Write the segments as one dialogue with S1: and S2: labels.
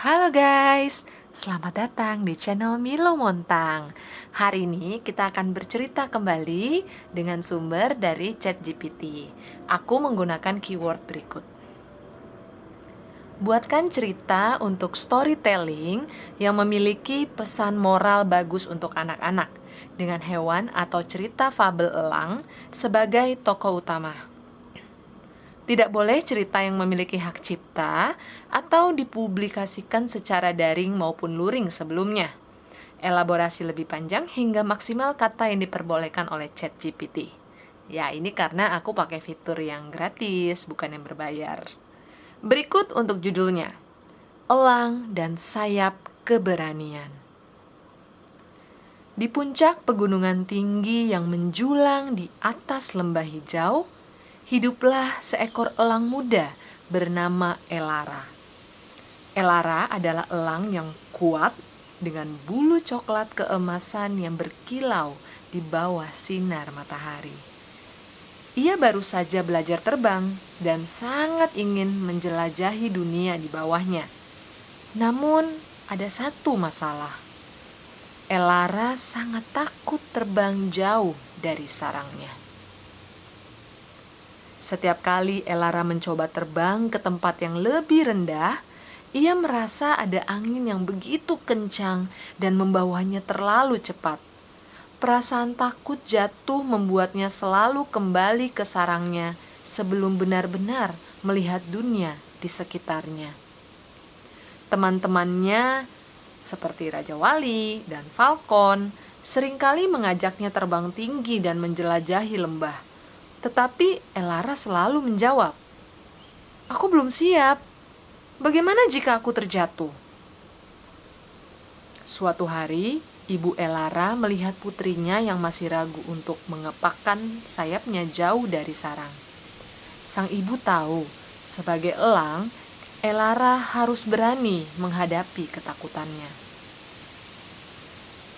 S1: Halo guys, selamat datang di channel Milo Montang. Hari ini kita akan bercerita kembali dengan sumber dari ChatGPT. Aku menggunakan keyword berikut. Buatkan cerita untuk storytelling yang memiliki pesan moral bagus untuk anak-anak dengan hewan atau cerita fabel elang sebagai tokoh utama. Tidak boleh cerita yang memiliki hak cipta atau dipublikasikan secara daring maupun luring sebelumnya. Elaborasi lebih panjang hingga maksimal kata yang diperbolehkan oleh ChatGPT. Ya, ini karena aku pakai fitur yang gratis, bukan yang berbayar. Berikut untuk judulnya. Elang dan Sayap Keberanian. Di puncak pegunungan tinggi yang menjulang di atas lembah hijau, hiduplah seekor elang muda bernama Elara. Elara adalah elang yang kuat dengan bulu coklat keemasan yang berkilau di bawah sinar matahari. Ia baru saja belajar terbang dan sangat ingin menjelajahi dunia di bawahnya. Namun, ada satu masalah. Elara sangat takut terbang jauh dari sarangnya. Setiap kali Elara mencoba terbang ke tempat yang lebih rendah, ia merasa ada angin yang begitu kencang dan membawanya terlalu cepat. Perasaan takut jatuh membuatnya selalu kembali ke sarangnya sebelum benar-benar melihat dunia di sekitarnya. Teman-temannya seperti Raja Wali dan Falcon seringkali mengajaknya terbang tinggi dan menjelajahi lembah. Tetapi Elara selalu menjawab, "Aku belum siap. Bagaimana jika aku terjatuh?" Suatu hari, ibu Elara melihat putrinya yang masih ragu untuk mengepakkan sayapnya jauh dari sarang. Sang ibu tahu, sebagai elang, Elara harus berani menghadapi ketakutannya.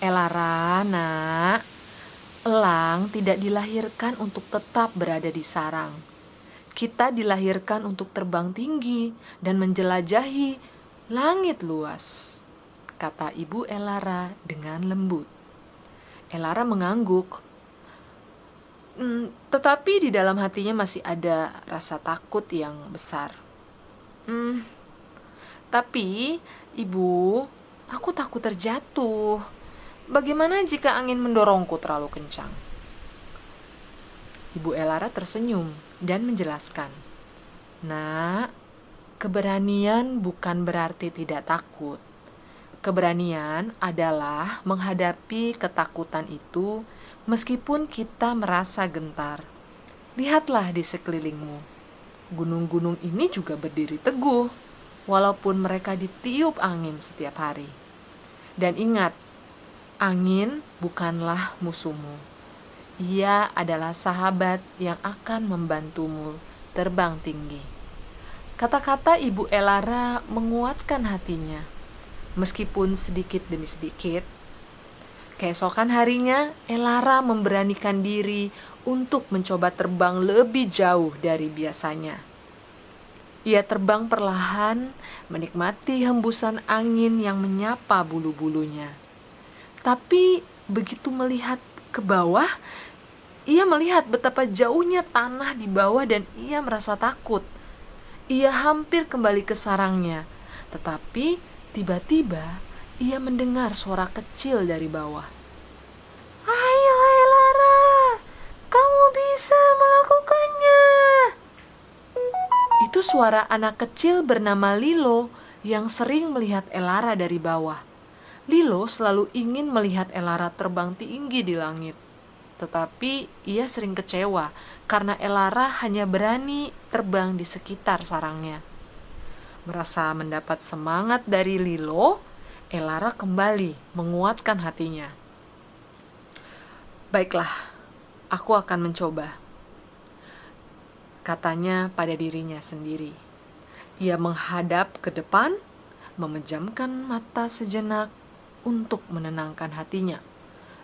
S1: "Elara, nak, elang tidak dilahirkan untuk tetap berada di sarang. Kita dilahirkan untuk terbang tinggi dan menjelajahi langit luas," kata ibu Elara dengan lembut. Elara mengangguk. Tetapi di dalam hatinya masih ada rasa takut yang besar. Tapi, ibu, aku takut terjatuh. Bagaimana jika angin mendorongku terlalu kencang?" Ibu Elara tersenyum dan menjelaskan, "Nak, keberanian bukan berarti tidak takut. Keberanian adalah menghadapi ketakutan itu meskipun kita merasa gentar. Lihatlah di sekelilingmu. Gunung-gunung ini juga berdiri teguh, walaupun mereka ditiup angin setiap hari. Dan ingat, angin bukanlah musuhmu. Ia adalah sahabat yang akan membantumu terbang tinggi." Kata-kata ibu Elara menguatkan hatinya, meskipun sedikit demi sedikit. Keesokan harinya, Elara memberanikan diri untuk mencoba terbang lebih jauh dari biasanya. Ia terbang perlahan, menikmati hembusan angin yang menyapa bulu-bulunya. Tapi begitu melihat ke bawah, ia melihat betapa jauhnya tanah di bawah dan ia merasa takut. Ia hampir kembali ke sarangnya, tetapi tiba-tiba ia mendengar suara kecil dari bawah. "Ayo Elara, kamu bisa melakukannya." Itu suara anak kecil bernama Lilo yang sering melihat Elara dari bawah. Lilo selalu ingin melihat Elara terbang tinggi di langit. Tetapi ia sering kecewa karena Elara hanya berani terbang di sekitar sarangnya. Merasa mendapat semangat dari Lilo, Elara kembali menguatkan hatinya. "Baiklah, aku akan mencoba," katanya pada dirinya sendiri. Ia menghadap ke depan, memejamkan mata sejenak untuk menenangkan hatinya,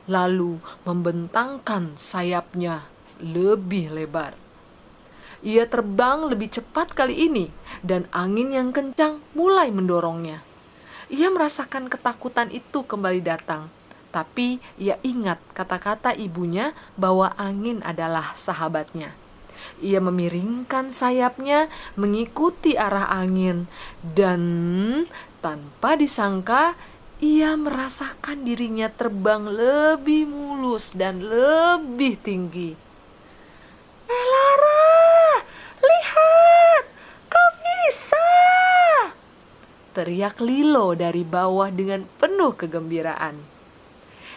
S1: lalu membentangkan sayapnya lebih lebar. Ia terbang lebih cepat kali ini, dan angin yang kencang mulai mendorongnya. Ia merasakan ketakutan itu kembali datang. Tapi ia ingat kata-kata ibunya bahwa angin adalah sahabatnya. Ia memiringkan sayapnya mengikuti arah angin, dan tanpa disangka ia merasakan dirinya terbang lebih mulus dan lebih tinggi. "Elara, lihat, kau bisa!" teriak Lilo dari bawah dengan penuh kegembiraan.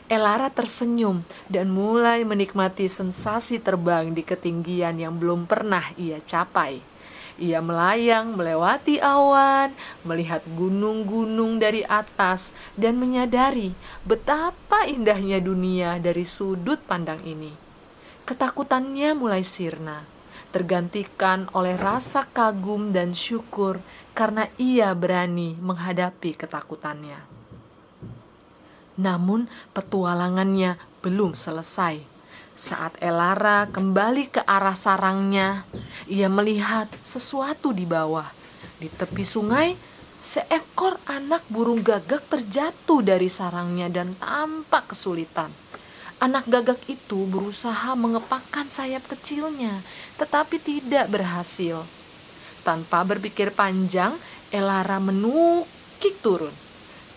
S1: Elara tersenyum dan mulai menikmati sensasi terbang di ketinggian yang belum pernah ia capai. Ia melayang melewati awan, melihat gunung-gunung dari atas, dan menyadari betapa indahnya dunia dari sudut pandang ini. Ketakutannya mulai sirna, tergantikan oleh rasa kagum dan syukur karena ia berani menghadapi ketakutannya. Namun petualangannya belum selesai. Saat Elara kembali ke arah sarangnya, ia melihat sesuatu di bawah. Di tepi sungai, seekor anak burung gagak terjatuh dari sarangnya dan tampak kesulitan. Anak gagak itu berusaha mengepakkan sayap kecilnya, tetapi tidak berhasil. Tanpa berpikir panjang, Elara menukik turun.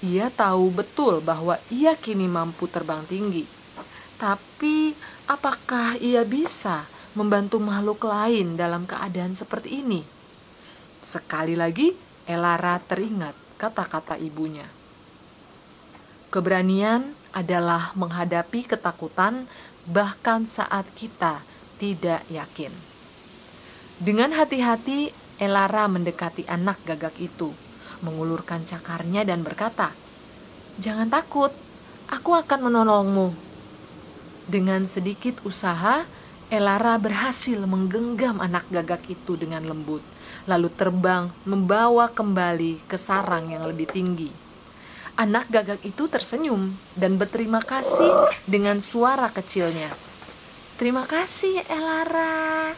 S1: Ia tahu betul bahwa ia kini mampu terbang tinggi. Tapi apakah ia bisa membantu makhluk lain dalam keadaan seperti ini? Sekali lagi, Elara teringat kata-kata ibunya. Keberanian adalah menghadapi ketakutan bahkan saat kita tidak yakin. Dengan hati-hati, Elara mendekati anak gagak itu, mengulurkan cakarnya dan berkata, "Jangan takut, aku akan menolongmu." Dengan sedikit usaha, Elara berhasil menggenggam anak gagak itu dengan lembut, lalu terbang membawa kembali ke sarang yang lebih tinggi. Anak gagak itu tersenyum dan berterima kasih dengan suara kecilnya. "Terima kasih, Elara.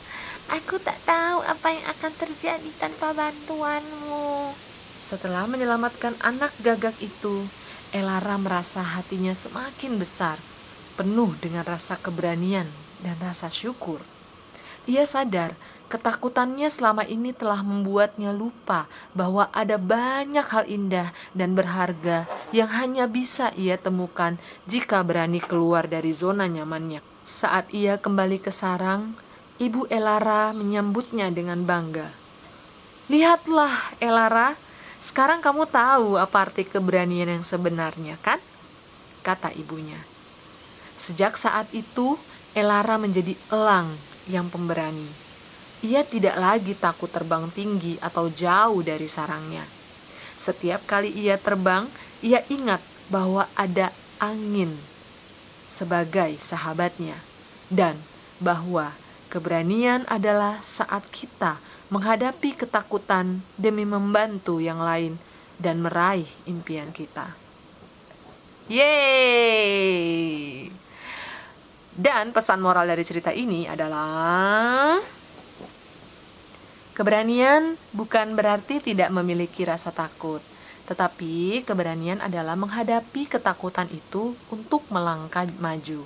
S1: Aku tak tahu apa yang akan terjadi tanpa bantuanmu." Setelah menyelamatkan anak gagak itu, Elara merasa hatinya semakin besar, penuh dengan rasa keberanian dan rasa syukur. Ia sadar ketakutannya selama ini telah membuatnya lupa bahwa ada banyak hal indah dan berharga yang hanya bisa ia temukan jika berani keluar dari zona nyamannya. Saat ia kembali ke sarang, Ibu Elara menyambutnya dengan bangga. "Lihatlah, Elara, sekarang kamu tahu apa arti keberanian yang sebenarnya, kan?" kata ibunya. Sejak saat itu, Elara menjadi elang yang pemberani. Ia tidak lagi takut terbang tinggi atau jauh dari sarangnya. Setiap kali ia terbang, ia ingat bahwa ada angin sebagai sahabatnya, dan bahwa keberanian adalah saat kita menghadapi ketakutan demi membantu yang lain dan meraih impian kita. Yeay! Dan pesan moral dari cerita ini adalah keberanian bukan berarti tidak memiliki rasa takut, tetapi keberanian adalah menghadapi ketakutan itu untuk melangkah maju.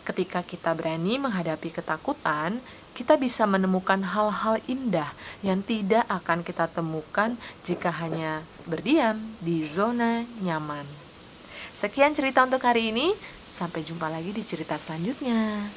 S1: Ketika kita berani menghadapi ketakutan, kita bisa menemukan hal-hal indah yang tidak akan kita temukan jika hanya berdiam di zona nyaman. Sekian cerita untuk hari ini. Sampai jumpa lagi di cerita selanjutnya.